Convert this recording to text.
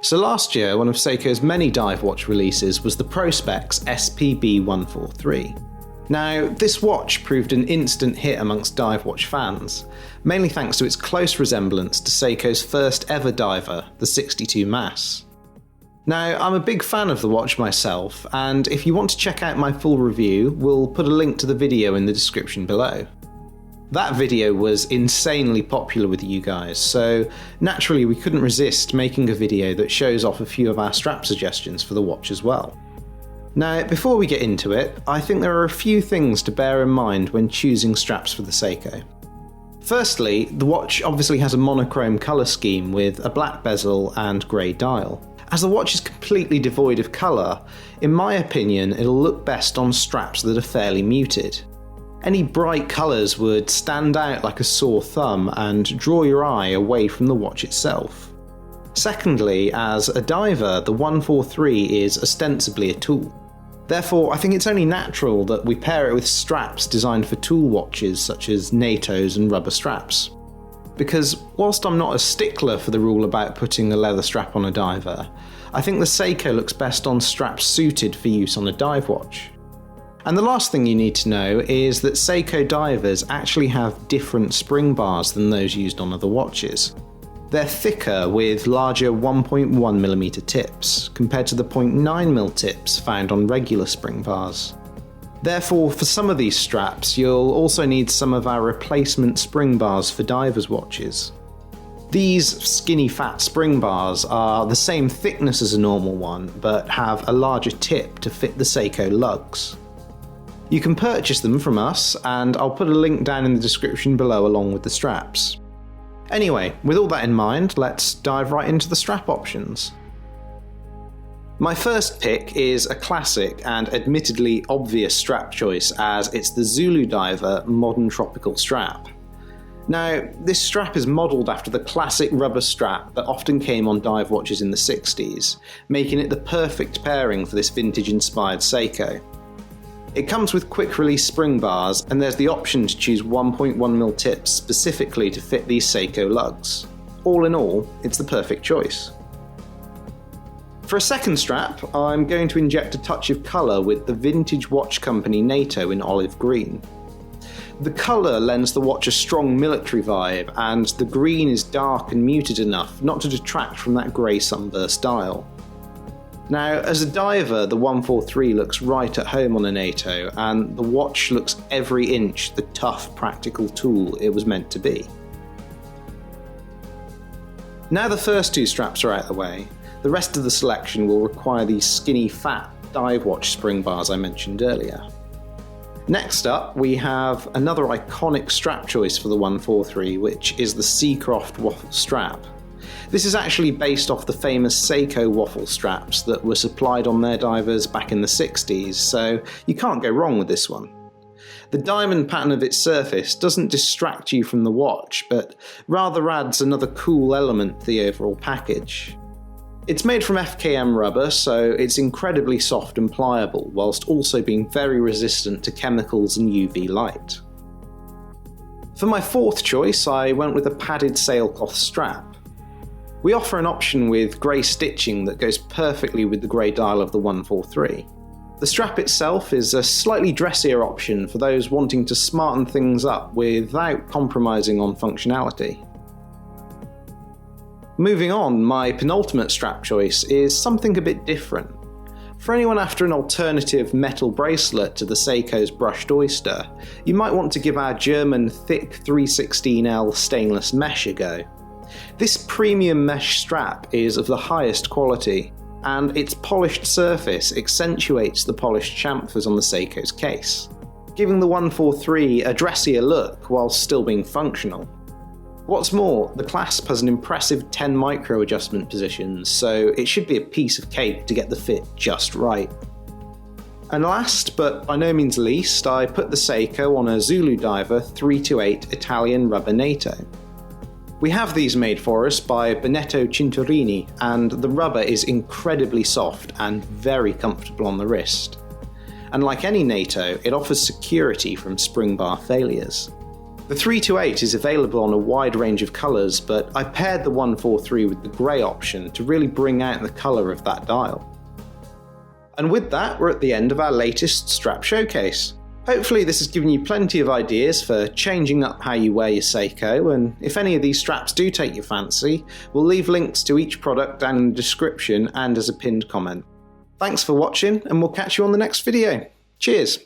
So last year, one of Seiko's many dive watch releases was the Prospex SPB143. Now, this watch proved an instant hit amongst dive watch fans, mainly thanks to its close resemblance to Seiko's first ever diver, the 62 Mass. Now, I'm a big fan of the watch myself, and if you want to check out my full review, we'll put a link to the video in the description below. That video was insanely popular with you guys, so naturally we couldn't resist making a video that shows off a few of our strap suggestions for the watch as well. Now, before we get into it, I think there are a few things to bear in mind when choosing straps for the Seiko. Firstly, the watch obviously has a monochrome colour scheme with a black bezel and grey dial. As the watch is completely devoid of colour, in my opinion it'll look best on straps that are fairly muted. Any bright colours would stand out like a sore thumb and draw your eye away from the watch itself. Secondly, as a diver, the 143 is ostensibly a tool. Therefore, I think it's only natural that we pair it with straps designed for tool watches such as NATOs and rubber straps. Because whilst I'm not a stickler for the rule about putting a leather strap on a diver, I think the Seiko looks best on straps suited for use on a dive watch. And the last thing you need to know is that Seiko divers actually have different spring bars than those used on other watches. They're thicker with larger 1.1mm tips, compared to the 0.9mm tips found on regular spring bars. Therefore, for some of these straps, you'll also need some of our replacement spring bars for divers' watches. These skinny fat spring bars are the same thickness as a normal one, but have a larger tip to fit the Seiko lugs. You can purchase them from us, and I'll put a link down in the description below along with the straps. Anyway, with all that in mind, let's dive right into the strap options. My first pick is a classic and admittedly obvious strap choice, as it's the ZULUDIVER Modern Tropical Strap. Now, this strap is modelled after the classic rubber strap that often came on dive watches in the 60s, making it the perfect pairing for this vintage-inspired Seiko. It comes with quick-release spring bars, and there's the option to choose 1.1mm tips specifically to fit these Seiko lugs. All in all, it's the perfect choice. For a second strap, I'm going to inject a touch of colour with the vintage watch company NATO in olive green. The colour lends the watch a strong military vibe, and the green is dark and muted enough not to detract from that grey sunburst dial. Now, as a diver, the 143 looks right at home on a NATO, and the watch looks every inch the tough, practical tool it was meant to be. Now the first two straps are out of the way, the rest of the selection will require these skinny, fat dive watch spring bars I mentioned earlier. Next up, we have another iconic strap choice for the 143, which is the Seacroft Waffle strap. This is actually based off the famous Seiko Waffle straps that were supplied on their divers back in the 60s, so you can't go wrong with this one. The diamond pattern of its surface doesn't distract you from the watch, but rather adds another cool element to the overall package. It's made from FKM rubber, so it's incredibly soft and pliable, whilst also being very resistant to chemicals and UV light. For my fourth choice, I went with a padded sailcloth strap. We offer an option with grey stitching that goes perfectly with the grey dial of the 143. The strap itself is a slightly dressier option for those wanting to smarten things up without compromising on functionality. Moving on, my penultimate strap choice is something a bit different. For anyone after an alternative metal bracelet to the Seiko's brushed oyster, you might want to give our German thick 316L stainless mesh a go. This premium mesh strap is of the highest quality, and its polished surface accentuates the polished chamfers on the Seiko's case, giving the 143 a dressier look while still being functional. What's more, the clasp has an impressive 10 micro adjustment positions, so it should be a piece of cake to get the fit just right. And last, but by no means least, I put the Seiko on a ZULUDIVER 328 Italian rubber NATO. We have these made for us by Benetto Cinturini, and the rubber is incredibly soft and very comfortable on the wrist. And like any NATO, it offers security from spring bar failures. The 328 is available on a wide range of colours, but I paired the 143 with the grey option to really bring out the colour of that dial. And with that, we're at the end of our latest strap showcase. Hopefully this has given you plenty of ideas for changing up how you wear your Seiko, and if any of these straps do take your fancy, we'll leave links to each product down in the description and as a pinned comment. Thanks for watching, and we'll catch you on the next video. Cheers!